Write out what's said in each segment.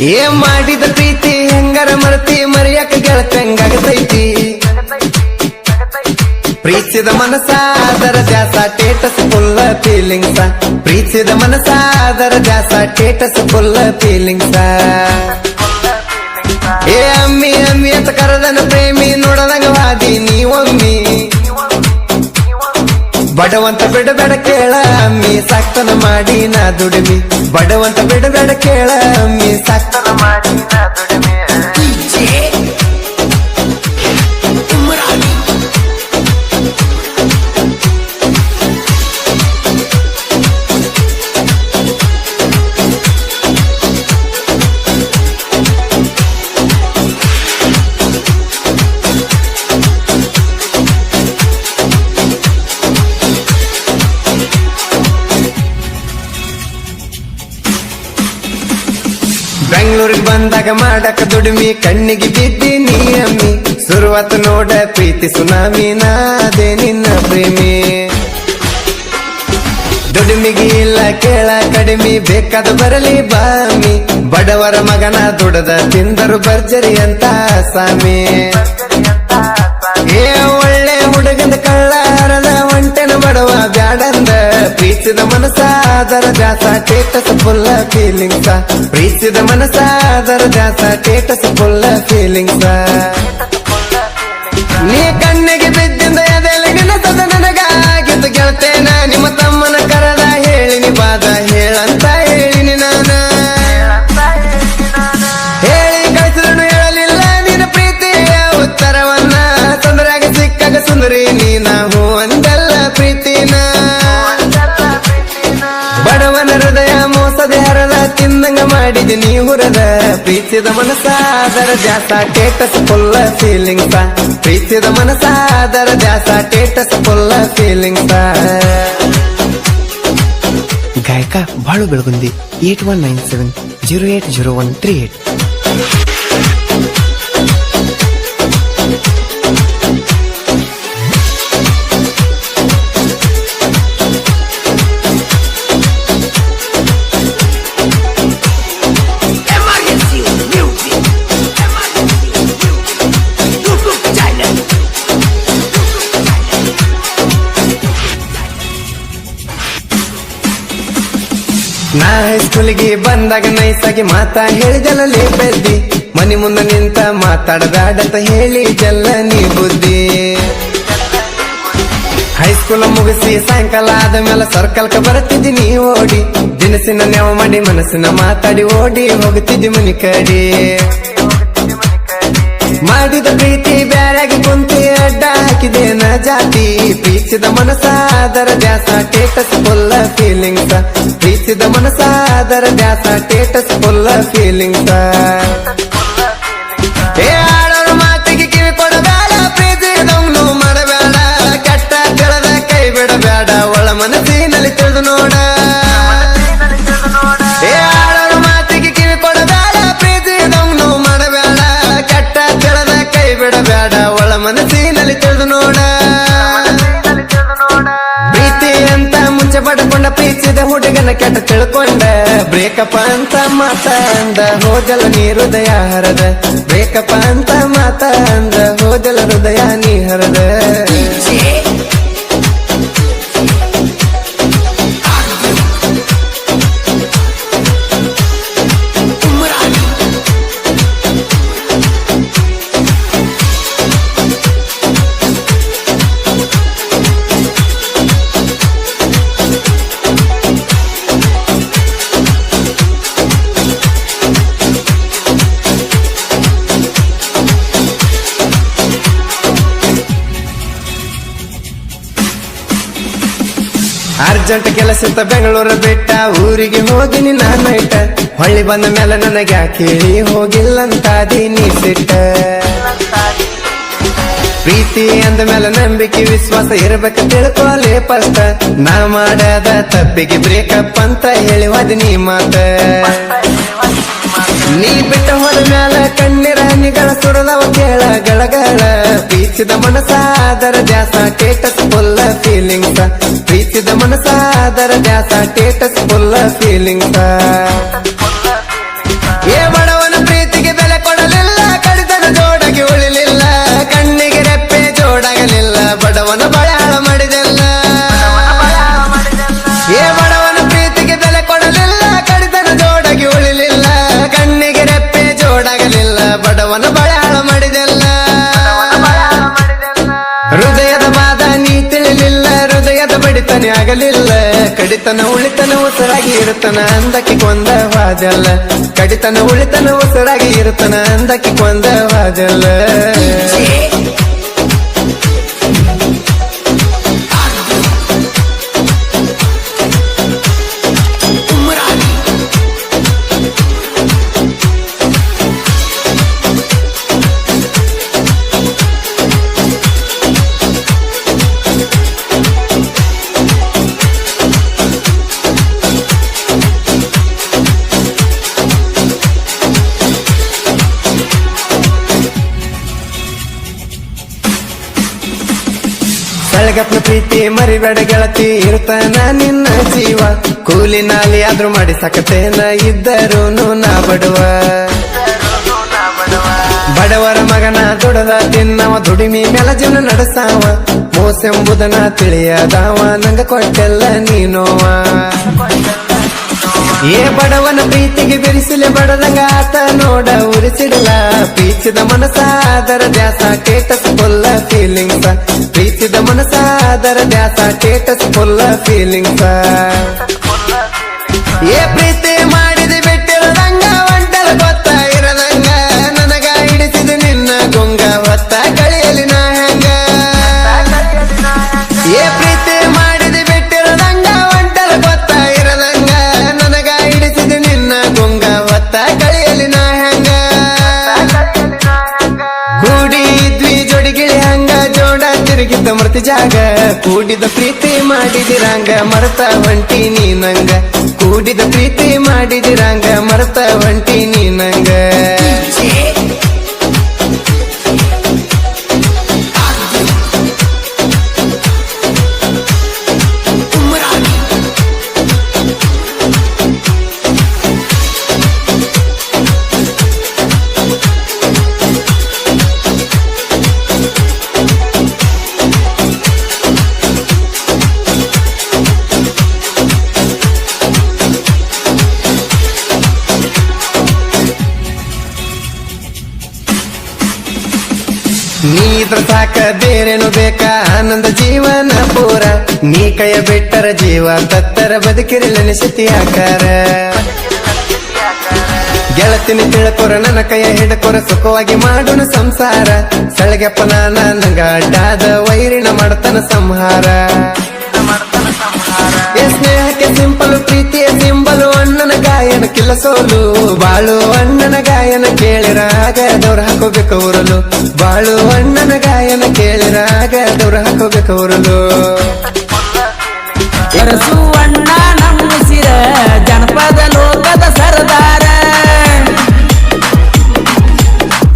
ಏನ್ ಮಾಡಿದ ಪ್ರೀತಿ ಹೆಂಗಾರ ಮರತಿ ಮರಿಯಕ ಗೆಳತಂಗಾಗತೈತಿ ಪ್ರೀತಿಸಿದ ಮನಸ ಅದರ ದ್ಯಾಸ ಟೇಟಸ್ ಫುಲ್ಲ ಫೀಲಿಂಗ್ಸ ಪ್ರೀತಿಸಿದ ಮನಸ ಅದರ ದ್ಯಾಸ ಟೇಟಸ್ ಫುಲ್ಲ ಫೀಲಿಂಗ್ಸ ಏ ಅಮ್ಮಿ ಅಮ್ಮಿ ಅಂತ ಕರದನ ಪ್ರೇಮಿ ನೋಡದಂಗ ವಾದಿ ನೀವೊಮ್ಮಿ ಬಡವಂತ ಬಿಡಬೇಡ ಕೇಳ ಅಮ್ಮಿ ಸಾಕ್ತನ ಮಾಡಿ ನಾ ದುಡಿಮಿ ಬಡವಂತ ಬಿಡಬೇಡ ಕೇಳ ಅಮ್ಮಿ ಸಾಕ್ತನ ಮಾಡಿ ನಾ ದುಡಿಮಿ ಬೆಂಗಳೂರಿಗೆ ಬಂದಾಗ ಮಾಡಕ ದುಡಿಮಿ ಕಣ್ಣಿಗೆ ಬಿದ್ದೀನಿ ಅಮ್ಮಿ ಸುರುವತ್ತು ನೋಡ ಪ್ರೀತಿ ಸುನಾಮಿ ನಾದೇ ನಿನ್ನ ಪ್ರೇಮಿ ದುಡಿಮಿಗೆ ಇಲ್ಲ ಕೇಳ ಕಡಿಮೆ ಬೇಕಾದ ಬರಲಿ ಬಾಮಿ ಬಡವರ ಮಗನ ದುಡದ ತಿಂದರು ಭರ್ಜರಿ ಅಂತ ಸಾಮಿ ಏ ಒಳ್ಳೆ ಹುಡುಗಂದ ಕಳ್ಳಾರದ ಒಂಟೆನ ಬಡವ ಬ್ಯಾಡಂದ ಪ್ರೀತಿಸಿದ ಮನಸ ಅದರ ದ್ಯಾಸ ಟೇಟಸ್ ಫುಲ್ಲ ಫೀಲಿಂಗ್ಸ ಪ್ರೀತಿಸಿದ ಮನಸ ಅದರ ದ್ಯಾಸ ಟೇಟಸ್ ಫುಲ್ಲ ಫೀಲಿಂಗ್ಸ ನೀ ಕಣ್ಣಿಗೆ ಬಿದ್ದಿಂದ ಎದೆಲಗಿನ ಸದ ನನಗಾಗಿದ್ದು ಗೆಳತೇನ ನಿಮ್ಮ ತಮ್ಮನ ಕರದ ಹೇಳಿನಿ ಬಾದ ಹೇಳಂತ ಹೇಳಿನಿ ನಾನ ಹೇಳಿ ಕಳಿಸಿದನು ಹೇಳಲಿಲ್ಲ ನಿನ್ನ ಪ್ರೀತಿಯ ಉತ್ತರವನ್ನ ತೊಂದರೆಯಾಗಿ ಸಿಕ್ಕಾಗ ಸುಂದರಿ ನೀನ ಹೂ ಅಂದಲ್ಲ ಪ್ರೀತಿನ ಬಡವನ ಹೃದಯ ಮೋಸದೆ ಹರದ ತಿಂದಂಗ ಮಾಡಿದಿ ನೀ ಹುರದ ಪ್ರೀತಿಸಿದ ಮನಸ ಅದರ ದ್ಯಾಸ ಟೇಟಸ್ ಫುಲ್ಲ ಫೀಲಿಂಗ್ಸ ಪ್ರೀತಿಸಿದ ಮನಸ ಅದರ ದ್ಯಾಸ ಟೇಟಸ್ ಫುಲ್ಲ ಫೀಲಿಂಗ್ಸ ಗಾಯಕ ಬಾಳು ಬೆಳಗುಂದಿ 8197080138 ನಾ ಹೈಸ್ಕೂಲಿಗೆ ಬಂದಾಗ ನೈಸಾಗಿ ಮಾತಾ ಹೇಳಿದಲ್ಲೇ ಬೆದ್ದಿ ಮನಿ ಮುಂದೆ ನಿಂತ ಮಾತಾಡಬೇಡಂತ ಹೇಳಿ ಜಲ್ಲ ನೀ ಬುದ್ಧಿ ಹೈಸ್ಕೂಲ್ ಮುಗಿಸಿ ಸಾಯಂಕಾಲ ಆದ ಮೇಲೆ ಸರ್ಕಲ್ಕ ಬರ್ತಿದ್ದಿ ನೀ ಓಡಿ ದಿನಸಿನ ನೆವ ಮಾಡಿ ಮನಸ್ಸಿನ ಮಾತಾಡಿ ಓಡಿ ಹೋಗುತ್ತಿದ್ದಿ ಮನಿ ಕಡಿ ಮಾಡಿದ ಪ್ರೀತಿ ಬ್ಯಾರಾಗಿ ಕುಂತಿ ಅಡ್ಡ ಹಾಕಿದೇನ ಜಾತಿ ಪ್ರೀತಿಸಿದ ಮನಸ ಅದರ ದ್ಯಾಸ ಟೇಟಸ್ ಫುಲ್ಲ ಫೀಲಿಂಗ್ಸ ಪ್ರೀತಿಸಿದ ಮನಸ ಅದರ ದ್ಯಾಸ ಟೇಟಸ್ ಫುಲ್ಲ ಫೀಲಿಂಗ್ಸ ಏ ಆಡೋರ ಮಾತಿಗೆ ಕಿವಿ ಕೊಡಬೇಡ ಪ್ರೀತಿದವನು ಮಾಡಬೇಡ ಕೆಟ್ಟ ಕೆಳದ ಕೈ ಬಿಡಬೇಡ ಒಳ ಮನಸ್ಸಿನಲ್ಲಿ ತಿಳಿದು ನೋಡ ಏ ಆಡೋರ ಮಾತಿಗೆ ಕಿವಿ ಕೊಡಬೇಡ ಪ್ರೀತಿದವನು ಮಾಡಬೇಡ ಕೆಟ್ಟ ಕೆಳದ ಕೈ ಬಿಡಬೇಡ ಒಳ ಮನಸ್ಸಿನಲ್ಲಿ ತಿಳಿದು ನೋಡ ಪ್ರೀತಿ ಅಂತ ಮುಂಚೆ ಪಡ್ಕೊಂಡ ಪ್ರೀತಿಸಿದ ಹುಡುಗನ ಕೆಟ್ಟ ತಿಳ್ಕೊಂಡ ಬ್ರೇಕಪ್ ಅಂತ ಮಾತ ಅಂದ ಹೋದಲ ನೀ ಹೃದಯ ಹರದ ಬ್ರೇಕಪ್ ಅಂತ ಮಾತ ಅಂದ ಹೋದಲ ಹೃದಯ ನೀ ಹರದ ಅರ್ಜೆಂಟ್ ಕೆಲಸ ಬೆಂಗಳೂರು ಬಿಟ್ಟ ಊರಿಗೆ ಹೋಗಿನಿ ನಾನೈಟ ಹೊಳ್ಳಿ ಬಂದ ಮೇಲೆ ನನಗೆ ಕೇಳಿ ಹೋಗಿಲ್ಲಂತಾದೀನಿ ಸಿಟ್ಟ ಪ್ರೀತಿ ಅಂದ ಮೇಲೆ ನಂಬಿಕೆ ವಿಶ್ವಾಸ ಇರ್ಬೇಕ ತಿಳ್ಕೊಲೆ ಫಸ್ಟ್ ನಾ ಮಾಡದ ತಪ್ಪಿಗೆ ಬ್ರೇಕಪ್ ಅಂತ ಹೇಳಿ ಹೋದಿನಿ ಮಾತ ನೀ ಬಿಟ್ಟ ಹೋದ ಮ್ಯಾಲ ಕಣ್ಣೀರ ಹನಿಗಳ ಸುರದವ ಕೇಳ ಗಳಗಳ ಪ್ರೀತಿಸಿದ ಮನಸ ಅದರ ದ್ಯಾಸ ಟೇಟಸ್ ಫುಲ್ಲ ಫೀಲಿಂಗ್ಸ ಪ್ರೀತಿಸಿದ ಮನಸ ಅದರ ದ್ಯಾಸ ಟೇಟಸ್ ಫುಲ್ಲ ಫೀಲಿಂಗ್ಸ ಏ ಬಡವ ಬಡವನ ಬಯಾಳ ಮಾಡಿದೆಲ್ಲ ಹೃದಯದ ಬಾದ ನೀ ತಿಳಿಲಿಲ್ಲ ಹೃದಯದ ಬಡಿತನೆ ಆಗಲಿಲ್ಲ ಕಡಿತನ ಉಳಿತನ ಉಸಿರಾಗಿ ಇರುತ್ತನ ಅಂದಕ್ಕೆ ಕೊಂದವಾದಲ್ಲ ಕಡಿತನ ಉಳಿತನ ಉಸಿರಾಗಿ ಇರುತ್ತನ ಅಂದಕ್ಕೆ ಕೊಂದವಾದಲ್ಲ ಬೆಳಗಪ್ಪನ ಪ್ರೀತಿ ಮರಿಬೇಡ ಗೆಳತಿ ಇರ್ತಾನ ನಿನ್ನ ಜೀವ ಕೂಲಿ ನಾಲಿ ಆದ್ರೂ ಮಾಡಿ ಸಾಕತೇನ ಇದ್ದರೂನು ನಾ ಬಡವ ಬಡವರ ಮಗನ ದುಡದ ತಿನ್ನವ ದುಡಿಮಿ ಮೇಲ ಜೀವನ ನಡೆಸಾವ ಮೋಸೆಂಬುದನ ತಿಳಿಯದಾವ ನಂಗ ಕೊಟ್ಟೆಲ್ಲ ನೀನೋವ ಏ ಬಡವನ ಪ್ರೀತಿಗೆ ಬಿರಿಸಿಲೆ ಬಡದಂಗ ಆತ ನೋಡ ಉರಿಸಿಡಲ ಪ್ರೀತಿದ ಮನಸ ಅದರ ದ್ಯಾಸ ಸ್ಟೇಟಸ್ ಫುಲ್ಲ ಫೀಲಿಂಗ್ಸ ಪ್ರೀತಿದ ಮನಸ ಅದರ ದ್ಯಾಸ ಸ್ಟೇಟಸ್ ಫುಲ್ಲ ಫೀಲಿಂಗ್ಸ ಏ ಪ್ರೀತಿ ಮಾಡಿದ ಬಿಟ್ಟಿರದಂಗ ಒಂಟಲ ಗೊತ್ತ ಇರದಂಗ ನನಗ ಹಿಡಿಸಿದ ನಿನ್ನ ಗುಂಗ ಹೊತ್ತ ಕಳಿಯಲಿ ನಾ ಹೆಂಗ ಏ ಪ್ರೀತಿ ಮಾಡಿದ ಬಿಟ್ಟಿರದಂಗ ಒಂಟಲ ಗೊತ್ತ ಇರದಂಗ ನನಗ ಹಿಡಿಸಿದ ನಿನ್ನ ಗುಂಗ ಹೊತ್ತ ಕಳಿಯಲಿ ನಾ ಹೆಂಗ ಕೂಡಿದ್ವಿ ಜೋಡಿಗಿಳಿ ಹಂಗ ಜೋಡ ತಿರುಗಿದ್ದ ಮೃತಿ ಜಾಗ ಕೂಡಿದ ಪ್ರೀತಿ ಮಾಡಿದಿರಂಗ ಮರತ ಹೊಂಟಿ ನೀನಂಗ ಕೂಡಿದ ಪ್ರೀತಿ ಮಾಡಿದಿರಂಗ ಮರತ ಹೊಂಟಿ ನೀನಂಗ ನೀದ್ರ ಸಾಕ ಬೇರೇನು ಬೇಕಾ ಆನಂದ ಜೀವನ ಪೂರ ನೀ ಕೈಯ ಬಿಟ್ಟರ ಜೀವ ತತ್ತರ ಬದುಕಿರಲ ನಿಶತಿ ಆಕಾರ ಗೆಳತಿನಿ ತಿಳ್ಕೊರ ನನ್ನ ಕೈಯ ಹಿಡಕೊರ ಸುಖವಾಗಿ ಮಾಡೋಣ ಸಂಸಾರ ಸಳಗೆಪ್ಪ ನಾನ ನಂಗ ಅಡ್ಡಾದ ವೈರಿಣ ಮಾಡ್ತನ ಸಂಹಾರ ಸ್ನೇಹಕ್ಕೆ ಸಿಂಪಲು ಪ್ರೀತಿಯ ಸಿಂಬಲು ಅಣ್ಣನ ಗಾಯನ ಕಿಲ್ಲ ಸೋಲು ಬಾಳು ಅಣ್ಣನ ಗಾಯನ ಕೇಳಿರಾಗದವ್ರ ಹಾಕೋಬೇಕು ಉರಲು ಬಾಳು ಅಣ್ಣನ ಗಾಯನ ಕೇಳಿರಾಗದವ್ರ ಹಾಕೋಬೇಕು ಉರಲು ಎರಸು ಅಣ್ಣ ನಮ್ಮಿಸಿರ ಜನಪದ ಲೋಕದ ಸರದಾರ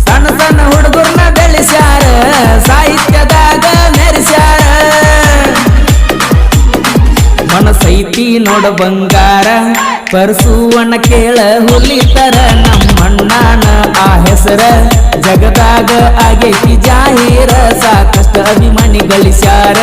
ಸಣ್ಣ ಸಣ್ಣ ಹುಡುಗರ್ನ ಬೆಳೆಸ್ಯಾರ ಸಾಹಿತ್ಯದಾಗ ಮೆರೆಸ್ಯಾರ ಮನಸೈತಿ ನೋಡ ಬಂಗಾರ ಪರಸುವಣ್ಣ ಕೇಳ ಹುಲಿತರ ನಮ್ಮಣ್ಣನ ಆ ಹೆಸರ ಜಗದಾಗ ಆಗೈತಿ ಜಾಹೀರ ಸಾಕಷ್ಟು ಅಭಿಮಾನಿ ಗಳಿಸ್ಯಾರ